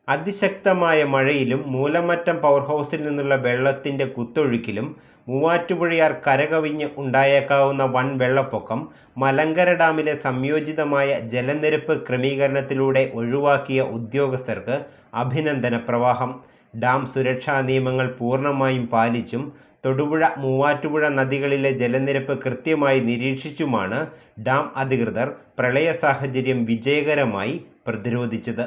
അതിശക്തമായ മഴയിലും മൂലമറ്റം പവർഹൗസിൽ നിന്നുള്ള വെള്ളത്തിന്റെ കുത്തൊഴുക്കിലും മൂവാറ്റുപുഴയാർ കരകവിഞ്ഞ് ഉണ്ടായേക്കാവുന്ന വൻ വെള്ളപ്പൊക്കം മലങ്കര ഡാമിലെ സംയോജിതമായ ജലനിരപ്പ് ക്രമീകരണത്തിലൂടെ ഒഴിവാക്കിയ ഉദ്യോഗസ്ഥർക്ക് അഭിനന്ദന പ്രവാഹം. ഡാം സുരക്ഷാ നിയമങ്ങൾ പൂർണ്ണമായും പാലിച്ചും തൊടുപുഴ മൂവാറ്റുപുഴ നദികളിലെ ജലനിരപ്പ് കൃത്യമായി നിരീക്ഷിച്ചുമാണ് ഡാം അധികൃതർ പ്രളയ സാഹചര്യം വിജയകരമായി പ്രതിരോധിച്ചത്.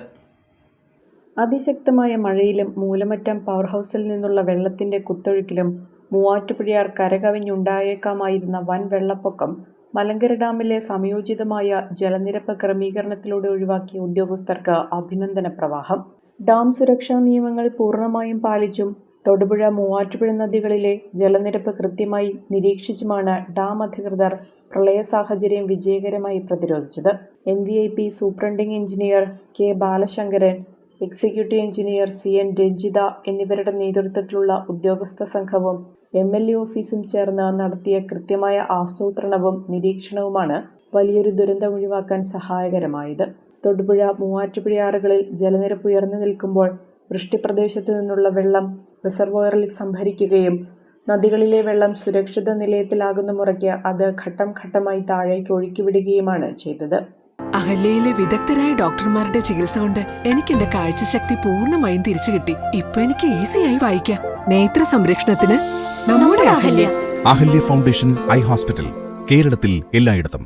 അതിശക്തമായ മഴയിലും മൂലമറ്റം പവർഹൗസിൽ നിന്നുള്ള വെള്ളത്തിന്റെ കുത്തൊഴുക്കിലും മൂവാറ്റുപുഴയാർ കരകവിഞ്ഞുണ്ടായേക്കാമായിരുന്ന വൻ വെള്ളപ്പൊക്കം മലങ്കര ഡാമിലെ സംയോജിതമായ ജലനിരപ്പ് ക്രമീകരണത്തിലൂടെ ഒഴിവാക്കിയ ഉദ്യോഗസ്ഥർക്ക് അഭിനന്ദന പ്രവാഹം. ഡാം സുരക്ഷാ നിയമങ്ങൾ പൂർണ്ണമായും പാലിച്ചും തൊടുപുഴ മൂവാറ്റുപുഴ നദികളിലെ ജലനിരപ്പ് കൃത്യമായി നിരീക്ഷിച്ചുമാണ് ഡാം അധികൃതർ പ്രളയ സാഹചര്യം വിജയകരമായി പ്രതിരോധിച്ചത്. MVP superintending engineer K. Balasankaran, executive engineer CN Ranjitha എന്നിവരുടെ നേതൃത്വത്തിലുള്ള ഉദ്യോഗസ്ഥ സംഘവും MLA ഓഫീസും ചേർന്ന് നടത്തിയ കൃത്യമായ ആസൂത്രണവും നിരീക്ഷണവുമാണ് വലിയൊരു ദുരന്തം ഒഴിവാക്കാൻ സഹായകരമായത്. തൊടുപുഴ മൂവാറ്റുപുഴയാറുകളിൽ ജലനിരപ്പ് ഉയർന്നു നിൽക്കുമ്പോൾ വൃഷ്ടിപ്രദേശത്തു നിന്നുള്ള വെള്ളം റിസർവോയറിൽ സംഭരിക്കുകയും നദികളിലെ വെള്ളം സുരക്ഷിത നിലയത്തിലാകുന്ന മുറയ്ക്ക് അത് ഘട്ടം ഘട്ടമായി താഴേക്ക് ഒഴുക്കിവിടുകയുമാണ് ചെയ്തത്. അഹല്യയിലെ വിദഗ്ധരായ ഡോക്ടർമാരുടെ ചികിത്സ കൊണ്ട് എനിക്ക് എന്റെ കാഴ്ചശക്തി പൂർണ്ണമായും തിരിച്ചു കിട്ടി. ഇപ്പൊ എനിക്ക് ഈസിയായി വായിക്കാം. നേത്ര സംരക്ഷണത്തിന് നമ്മുടെ Ahalya. Ahalya foundation eye hospital, കേരളത്തിൽ എല്ലായിടത്തും.